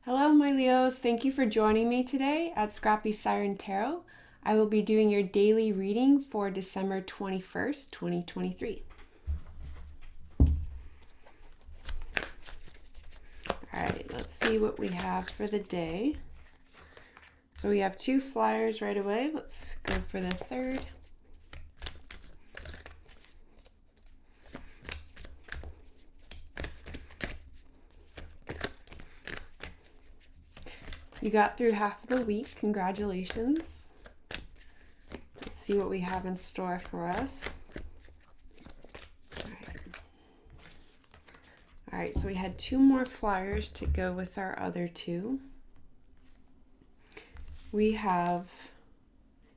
Hello, my Leos. Thank you for joining me today at Scrappy Siren Tarot. I will be doing your daily reading for December 21st, 2023. All right, let's see what we have for the day. So we have 2 flyers right away. Let's go for the third. You got through half of the week. Congratulations. Let's see what we have in store for us. All right, so we had 2 more flyers to go with our other 2. We have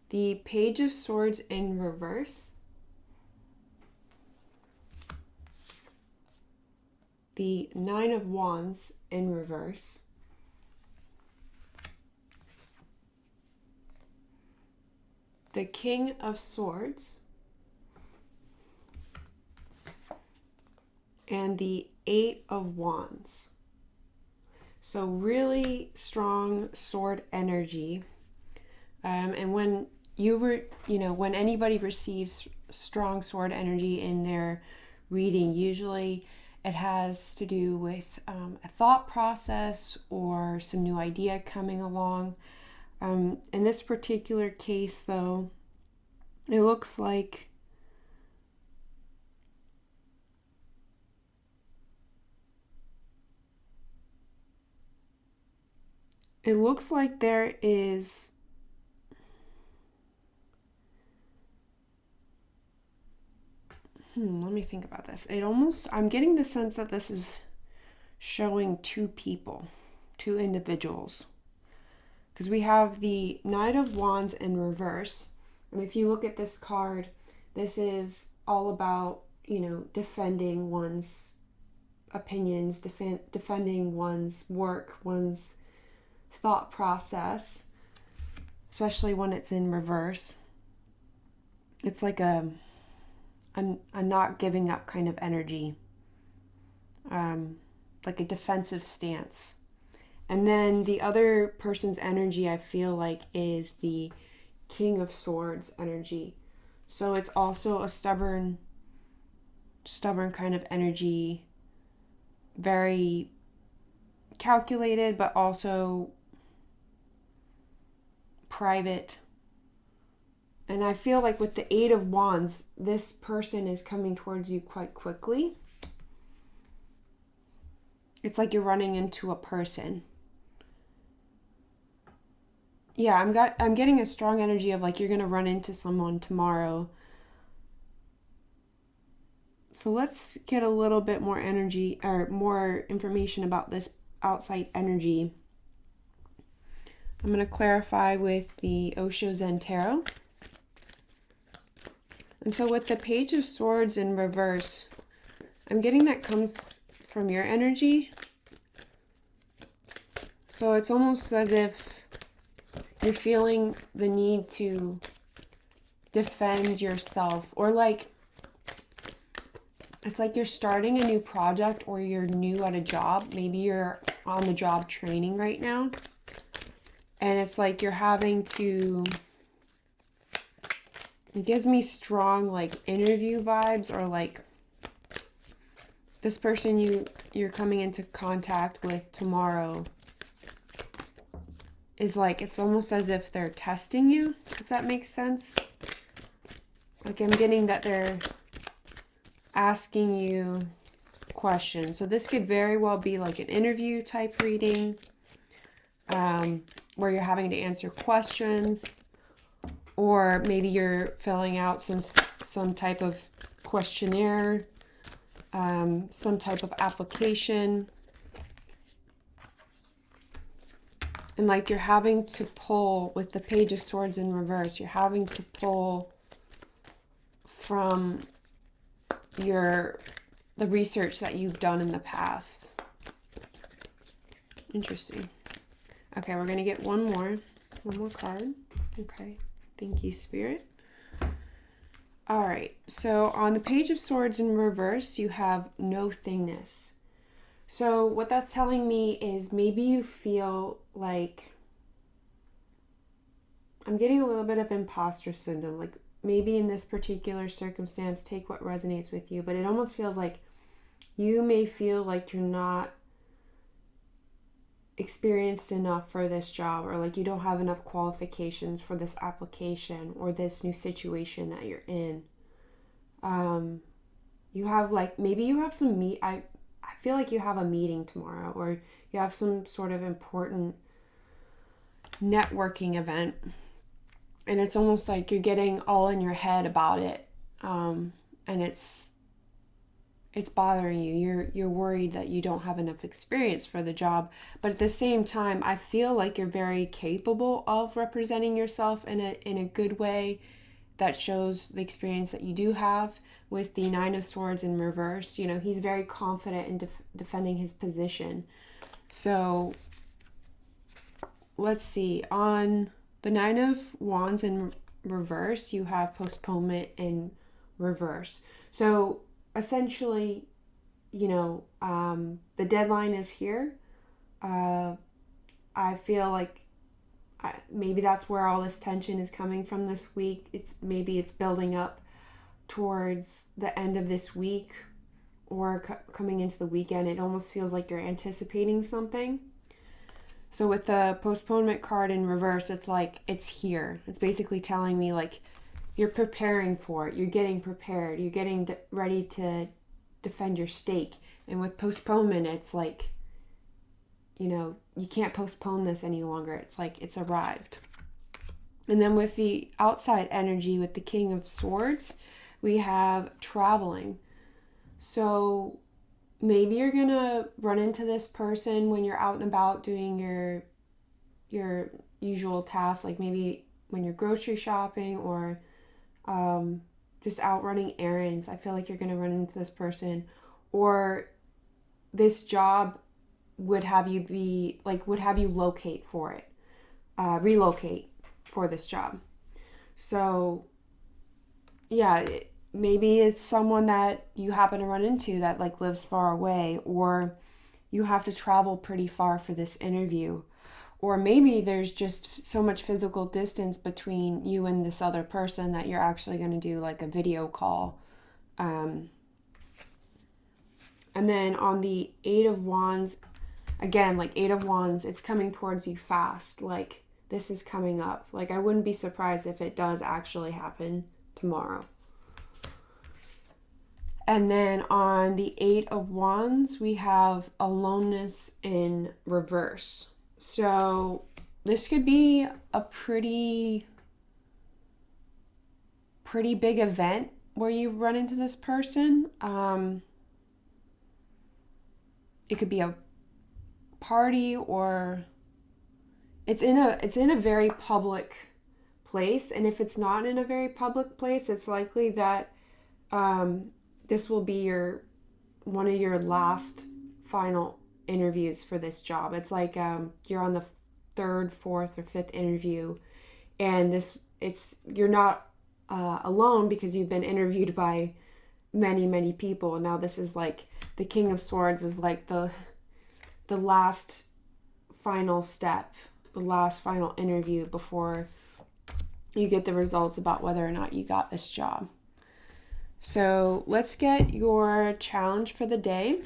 the Page of Swords in reverse, the 9 of Wands in reverse, the King of Swords, and the 8 of Wands. So really strong sword energy. And when when anybody receives strong sword energy in their reading, usually it has to do with a thought process or some new idea coming along. In this particular case, though, it looks like there is let me think about this. I'm getting the sense that this is showing 2 people, 2 individuals. Because we have the Knight of Wands in reverse. And if you look at this card, this is all about, defending one's opinions, defending one's work, one's thought process, especially when it's in reverse. It's like a not giving up kind of energy, like a defensive stance. And then the other person's energy, I feel like, is the King of Swords energy. So it's also a stubborn kind of energy, very calculated, but also private. And I feel like with the 8 of Wands, this person is coming towards you quite quickly. It's like you're running into a person. Yeah, I'm getting a strong energy of like you're going to run into someone tomorrow. So let's get a little bit more energy or more information about this outside energy. I'm going to clarify with the Osho Zen Tarot. And so with the Page of Swords in reverse, I'm getting that comes from your energy. So it's almost as if you're feeling the need to defend yourself, or like it's like you're starting a new project or you're new at a job. Maybe you're on the job training right now. And it's like you're having to, it gives me strong like interview vibes, or like this person you're coming into contact with tomorrow is like, it's almost as if they're testing you, if that makes sense. Like I'm getting that they're asking you questions. So this could very well be like an interview type reading, where you're having to answer questions, or maybe you're filling out some type of questionnaire, some type of application. And like you're having to pull with the Page of Swords in reverse, you're having to pull from the research that you've done in the past. Interesting. Okay, we're going to get one more card. Okay, thank you, Spirit. All right, so on the Page of Swords in reverse, you have no thingness. So what that's telling me is maybe you feel like, I'm getting a little bit of imposter syndrome. Like maybe in this particular circumstance, take what resonates with you, but it almost feels like you may feel like you're not experienced enough for this job, or like you don't have enough qualifications for this application or this new situation that you're in. You have like, maybe you have some I feel like you have a meeting tomorrow, or you have some sort of important networking event, and it's almost like you're getting all in your head about it, and it's bothering you. You're worried that you don't have enough experience for the job, but at the same time, I feel like you're very capable of representing yourself in a good way that shows the experience that you do have. With the Nine of Swords in reverse, you know, he's very confident in defending his position. So let's see, on the Nine of Wands in reverse, you have postponement in reverse. So essentially, you know, the deadline is here. I feel like maybe that's where all this tension is coming from this week. Maybe it's building up towards the end of this week, or coming into the weekend. It almost feels like you're anticipating something. So with the postponement card in reverse, it's like it's here. It's basically telling me like you're preparing for it. You're getting prepared. You're getting ready to defend your stake. And with postponement, it's like, you know, you can't postpone this any longer. It's like it's arrived. And then with the outside energy, with the King of Swords, we have traveling. So maybe you're going to run into this person when you're out and about doing your usual tasks, like maybe when you're grocery shopping, or just out running errands. I feel like you're going to run into this person, or this job would have you locate for it, relocate for this job. So yeah, maybe it's someone that you happen to run into that like lives far away, or you have to travel pretty far for this interview, or maybe there's just so much physical distance between you and this other person that you're actually going to do like a video call. And then on the Eight of Wands, again, like Eight of Wands, it's coming towards you fast. Like this is coming up. Like I wouldn't be surprised if it does actually happen tomorrow. And then on the Eight of Wands, we have aloneness in reverse. So this could be a pretty big event where you run into this person. It could be a party, or it's in a very public place. And if it's not in a very public place, it's likely that this will be one of your last final interviews for this job. It's like you're on the third, fourth, or fifth interview, and you're not alone, because you've been interviewed by many people, and now this is like the King of Swords is like the last final step, the last final interview before you get the results about whether or not you got this job. So let's get your challenge for the day,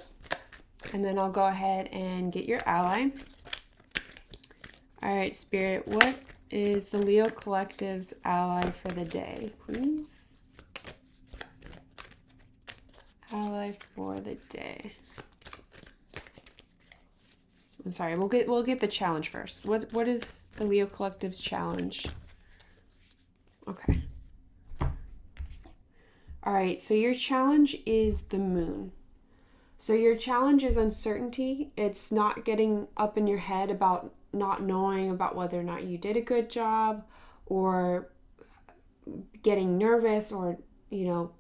and then I'll go ahead and get your ally. All right, Spirit, what is the Leo Collective's ally for the day, please? Ally for the day. I'm sorry, we'll get the challenge first. What is the Leo Collective's challenge? Okay. All right, so your challenge is the Moon. So your challenge is uncertainty. It's not getting up in your head about not knowing about whether or not you did a good job, or getting nervous, or, you know,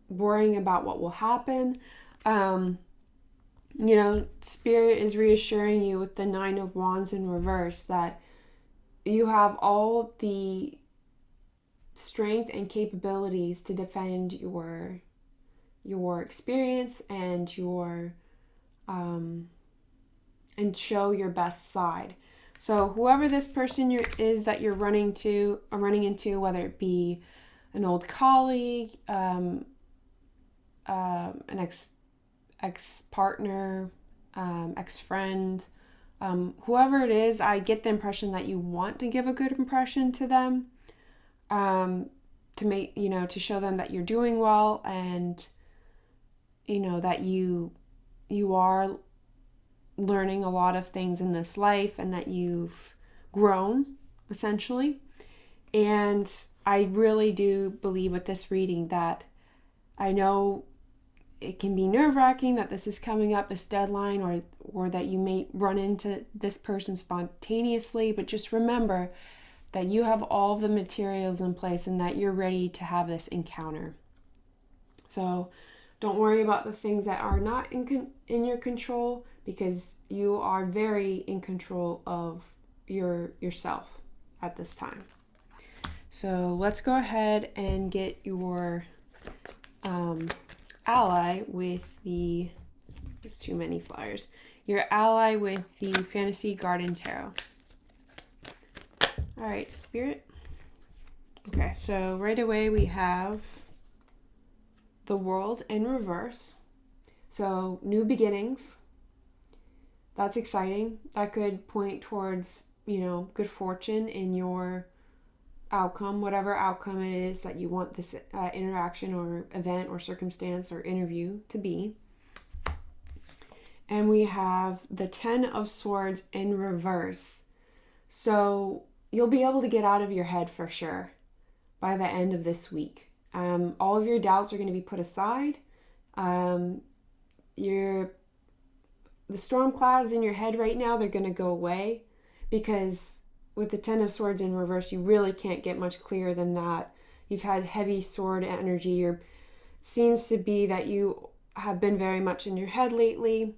worrying about what will happen. You know, Spirit is reassuring you with the Nine of Wands in reverse that you have all the strength and capabilities to defend your experience and your and show your best side. So whoever this person is that you're running into, whether it be an old colleague, an ex-partner, ex-friend, whoever it is, I get the impression that you want to give a good impression to them, to make, to show them that you're doing well, and, that you are learning a lot of things in this life, and that you've grown, essentially. And I really do believe with this reading that, I know it can be nerve-wracking that this is coming up, this deadline, or that you may run into this person spontaneously, but just remember that you have all the materials in place and that you're ready to have this encounter. So don't worry about the things that are not in your control, because you are very in control of yourself at this time. So let's go ahead and get your ally with there's too many flyers. Your ally with the Fantasy Garden Tarot. All right, Spirit. Okay, so right away we have the World in reverse. So new beginnings. That's exciting. That could point towards, good fortune in your outcome, whatever outcome it is that you want this interaction or event or circumstance or interview to be. And we have the 10 of Swords in reverse. So you'll be able to get out of your head for sure by the end of this week. All of your doubts are going to be put aside. The storm clouds in your head right now, they're going to go away, because with the 10 of Swords in reverse, you really can't get much clearer than that. You've had heavy sword energy. Seems to be that you have been very much in your head lately.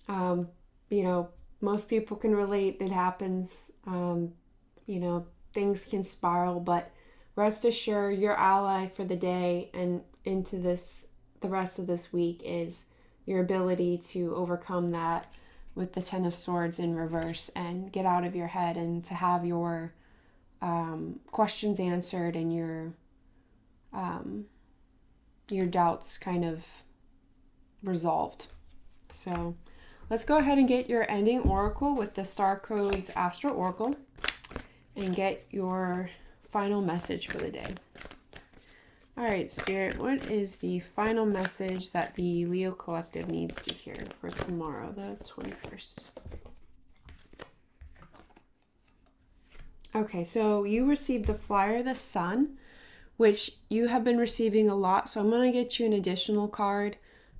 Most people can relate. It happens. Things can spiral, but rest assured, your ally for the day and into the rest of this week is your ability to overcome that with the 10 of Swords in reverse and get out of your head, and to have your questions answered and your doubts kind of resolved. So let's go ahead and get your ending oracle with the Star Codes Astro Oracle and get your final message for the day. All right, Spirit, what is the final message that the Leo Collective needs to hear for tomorrow, the 21st? Okay, so you received the flyer, the Sun, which you have been receiving a lot, so I'm going to get you an additional card.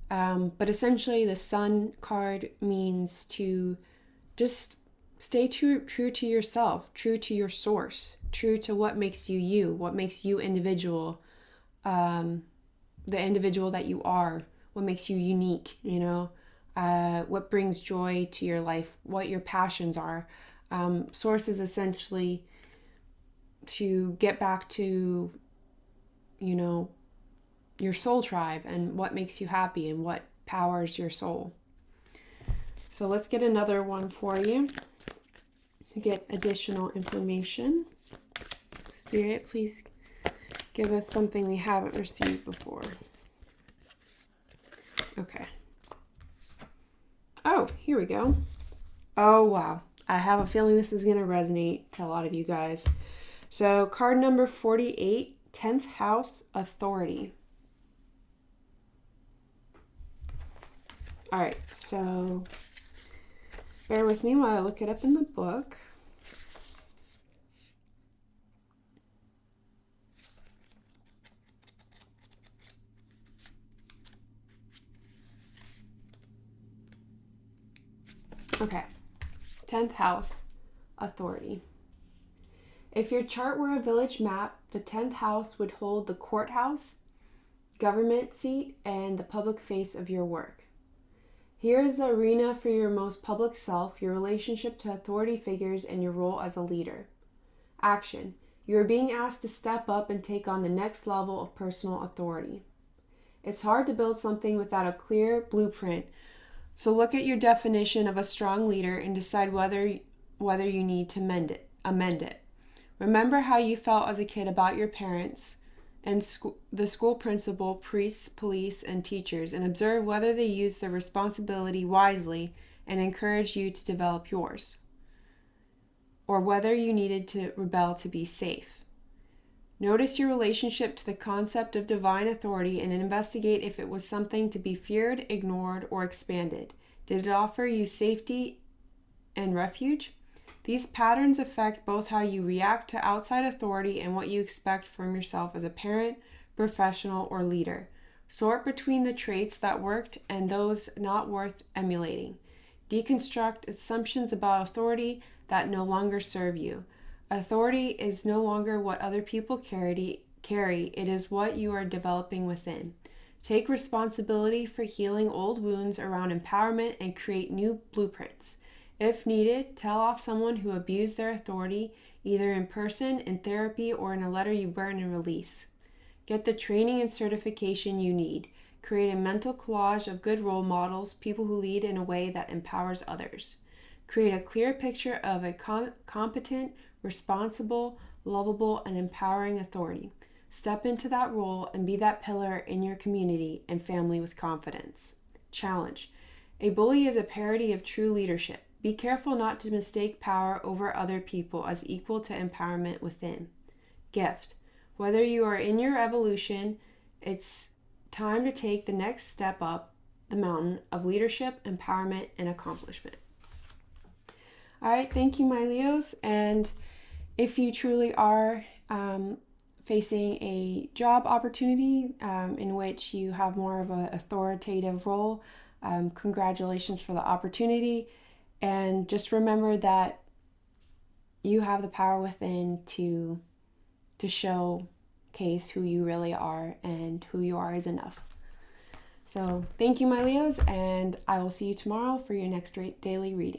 But essentially, the Sun card means to just stay true to yourself, true to your source, true to what makes you you, what makes you individual. The individual that you are, what makes you unique, what brings joy to your life, what your passions are. Source is essentially to get back to, your soul tribe and what makes you happy and what powers your soul. So let's get another one for you to get additional information. Spirit, please give us something we haven't received before. Okay. Oh, here we go. Oh, wow. I have a feeling this is going to resonate to a lot of you guys. So card number 48, 10th House, Authority. All right, so bear with me while I look it up in the book. Okay, 10th house, authority. If your chart were a village map, the 10th house would hold the courthouse, government seat, and the public face of your work. Here is the arena for your most public self, your relationship to authority figures, and your role as a leader. Action. You are being asked to step up and take on the next level of personal authority. It's hard to build something without a clear blueprint So look at your definition of a strong leader and decide whether you need to amend it. Remember how you felt as a kid about your parents and the school principal, priests, police, and teachers, and observe whether they used their responsibility wisely and encouraged you to develop yours, or whether you needed to rebel to be safe. Notice your relationship to the concept of divine authority and investigate if it was something to be feared, ignored, or expanded. Did it offer you safety and refuge? These patterns affect both how you react to outside authority and what you expect from yourself as a parent, professional, or leader. Sort between the traits that worked and those not worth emulating. Deconstruct assumptions about authority that no longer serve you. Authority is no longer what other people carry, it is what you are developing within. Take responsibility for healing old wounds around empowerment and create new blueprints. If needed, tell off someone who abused their authority, either in person, in therapy, or in a letter you burn and release. Get the training and certification you need. Create a mental collage of good role models, people who lead in a way that empowers others. Create a clear picture of a competent, responsible, lovable, and empowering authority. Step into that role and be that pillar in your community and family with confidence. Challenge. A bully is a parody of true leadership. Be careful not to mistake power over other people as equal to empowerment within. Gift. Whether you are in your evolution, it's time to take the next step up the mountain of leadership, empowerment, and accomplishment. All right, thank you, my Leos. And if you truly are facing a job opportunity in which you have more of an authoritative role, congratulations for the opportunity. And just remember that you have the power within to showcase who you really are, and who you are is enough. So thank you, my Leos, and I will see you tomorrow for your next daily reading.